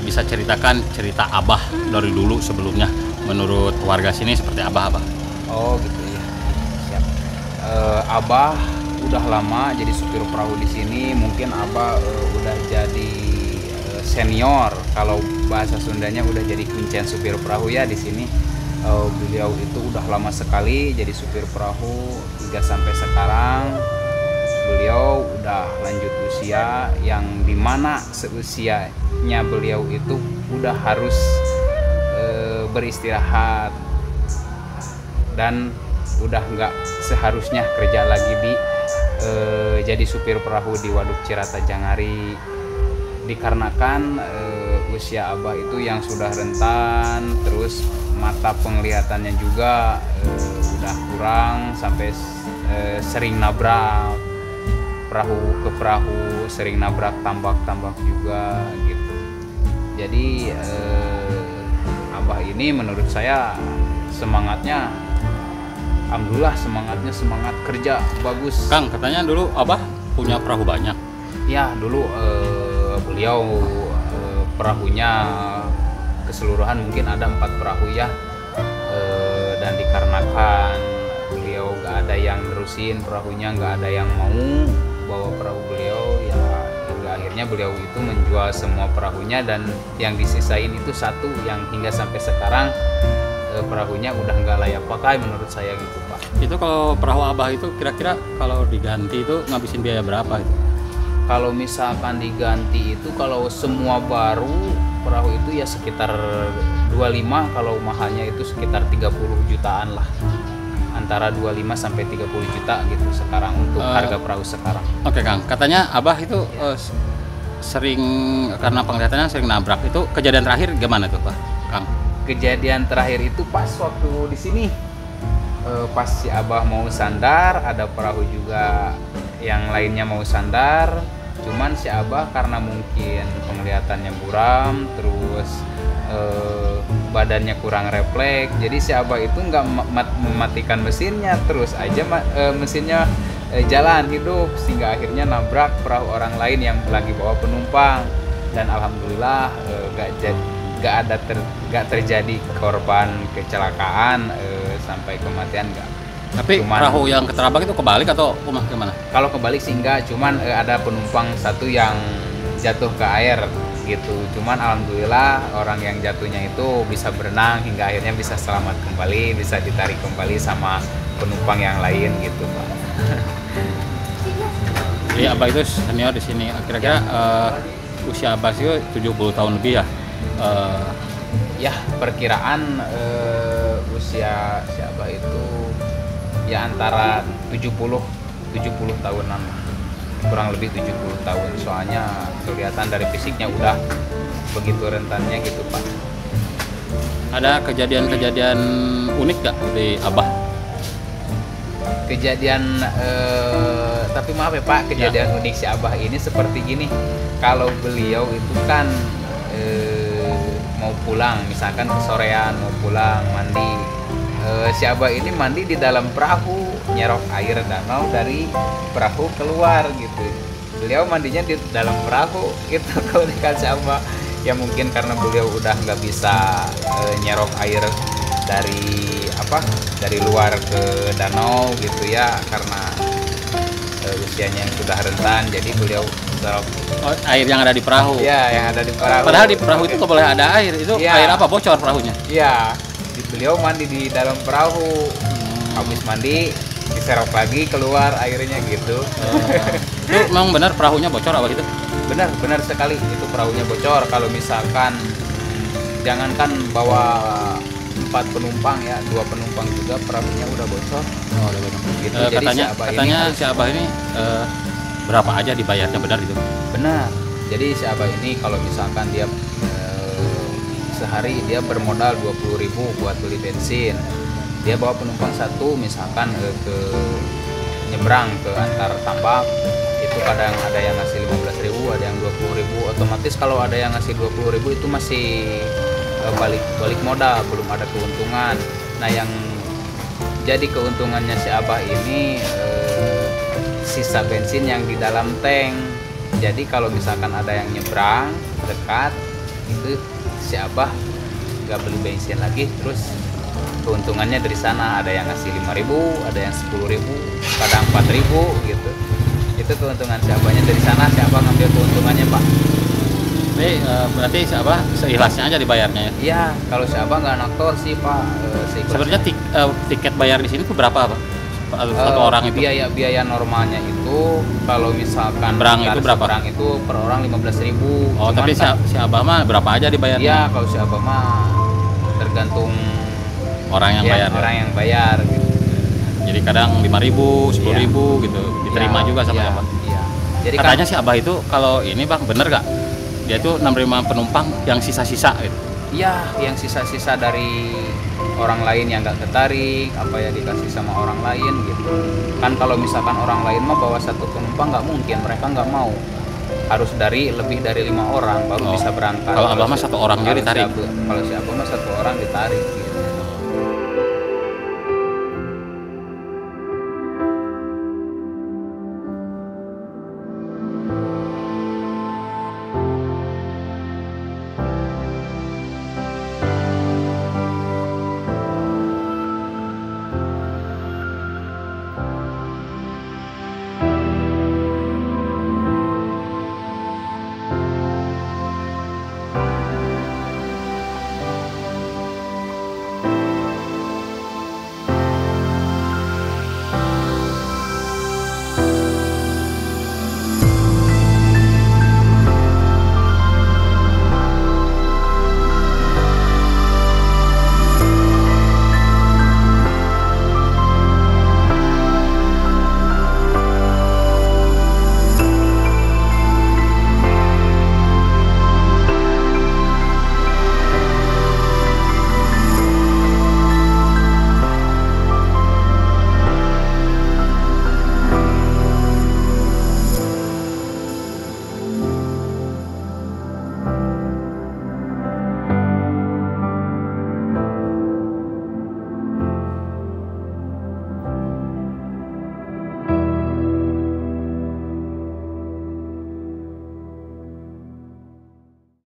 bisa ceritakan cerita Abah dari dulu sebelumnya. Menurut warga sini seperti Abah. Oh gitu ya. Siap. Abah udah lama jadi supir perahu di sini. Mungkin Abah udah jadi senior. Kalau bahasa Sundanya udah jadi kuncen supir perahu ya di sini. Beliau itu udah lama sekali jadi supir perahu hingga sampai sekarang. Beliau udah lanjut usia yang dimana seusianya beliau itu udah harus beristirahat dan udah nggak seharusnya kerja lagi di jadi supir perahu di Waduk Cirata Jangari, dikarenakan usia Abah itu yang sudah rentan, terus mata penglihatannya juga udah kurang sampai sering nabrak perahu ke perahu, sering nabrak tambak-tambak juga gitu. Jadi Abah ini menurut saya semangatnya, alhamdulillah semangat kerja bagus. Kang, katanya dulu Abah punya perahu banyak. Ya dulu beliau perahunya keseluruhan mungkin ada 4 perahu ya, dan dikarenakan beliau gak ada yang nerusin perahunya, gak ada yang mau bawa perahu beliau ya, hingga akhirnya beliau itu menjual semua perahunya, dan yang disisain itu satu yang hingga sampai sekarang perahunya udah nggak layak pakai menurut saya gitu Pak. Itu kalau perahu Abah itu kira-kira kalau diganti itu ngabisin biaya berapa itu? Kalau misalkan diganti itu, kalau semua baru perahu itu ya sekitar 25, kalau mahalnya itu sekitar 30 jutaan lah. Antara 25 sampai 30 juta gitu sekarang untuk harga perahu sekarang. Oke Kang, katanya Abah itu sering, karena penglihatannya sering nabrak. Itu kejadian terakhir gimana tuh Pak Kang? Kejadian terakhir itu pas waktu di sini, pas si Abah mau sandar, ada perahu juga yang lainnya mau sandar, cuman si Abah karena mungkin penglihatannya buram, terus badannya kurang refleks, jadi si Abah itu nggak mematikan mesinnya, terus aja mesinnya jalan hidup, sehingga akhirnya nabrak perahu orang lain yang lagi bawa penumpang, dan alhamdulillah nggak terjadi korban kecelakaan sampai kematian nggak. Tapi cuman, perahu yang keterabak itu kebalik atau gimana? Kalau kebalik sih enggak, cuman ada penumpang satu yang jatuh ke air gitu. Cuman alhamdulillah orang yang jatuhnya itu bisa berenang hingga akhirnya bisa selamat kembali, bisa ditarik kembali sama penumpang yang lain gitu Pak. Jadi Abah itu senior di sini. Kira-kira usia Abah itu 70 tahun lebih ya? Ya perkiraan usia si Abah itu ya antara 70 tahunan, kurang lebih 70 tahun, soalnya kelihatan dari fisiknya udah begitu rentannya gitu Pak. Ada kejadian-kejadian unik gak di Abah? Kejadian tapi maaf ya Pak, kejadian unik si Abah ini seperti gini. Kalau beliau itu kan mau pulang, misalkan kesorean mau pulang mandi, si Abah ini mandi di dalam perahu, nyerok air danau dari perahu keluar gitu. Beliau mandinya di dalam perahu gitu. Kalau si Abah ya mungkin karena beliau udah nggak bisa nyerok air dari luar ke danau gitu ya, karena usianya yang sudah rentan, jadi beliau air yang ada di perahu. Ya, yang ada di perahu. Padahal di perahu itu nggak boleh ada air. Itu ya. Air apa? Bocor perahunya? Iya. Beliau mandi di dalam perahu. Habis mandi diserok lagi keluar airnya gitu. Itu memang benar perahunya bocor apa gitu? Benar sekali itu perahunya bocor. Kalau misalkan jangankan bawa 4 penumpang ya, 2 penumpang juga perahunya udah bocor. Oh, udah bocor. Gitu. Katanya si Abah ini berapa aja dibayarnya, benar itu? Benar. Jadi si Abah ini kalau misalkan dia sehari dia bermodal 20.000 buat beli bensin, dia bawa penumpang satu misalkan ke nyebrang ke antar tambak, itu kadang ada yang ngasih 15.000, ada yang 20.000. Otomatis kalau ada yang ngasih 20.000 itu masih balik modal, belum ada keuntungan. Nah yang jadi keuntungannya si Abah ini sisa bensin yang di dalam tank. Jadi kalau misalkan ada yang nyebrang dekat, itu si abah nggak beli bensin lagi, terus keuntungannya dari sana ada yang ngasih 5.000, ada yang 10.000, kadang 4.000 gitu. Itu keuntungan si abahnya dari sana, si abah ngambil keuntungannya pak. Jadi berarti si abah seikhlasnya aja dibayarnya ya. Iya, kalau si abah nggak naktor sih pak. Sebenarnya tiket bayar di sini tuh berapa apa? Satu orang itu? Biaya normalnya itu kalau misalkan Nyebrang itu berapa? Seberang itu per orang 15.000. Oh, tapi si abah mah berapa aja dibayarnya? Iya, kalau si abah mah tergantung orang yang bayar. Orang yang bayar gitu. Jadi kadang 5.000, 10.000 gitu diterima juga sama abah. Iya. Jadi katanya si abah itu kalau ini bang bener gak? Dia tuh 65 penumpang yang sisa-sisa gitu. Iya, yang sisa-sisa dari orang lain yang nggak ketarik, apa ya dikasih sama orang lain gitu. Kan kalau misalkan orang lain mah bawa satu penumpang nggak mungkin, mereka nggak mau. Harus lebih dari 5 orang baru bisa berangkat. Kalau abah mah satu orang juga ditarik. Kalau si abah mah satu orang ditarik. Gitu.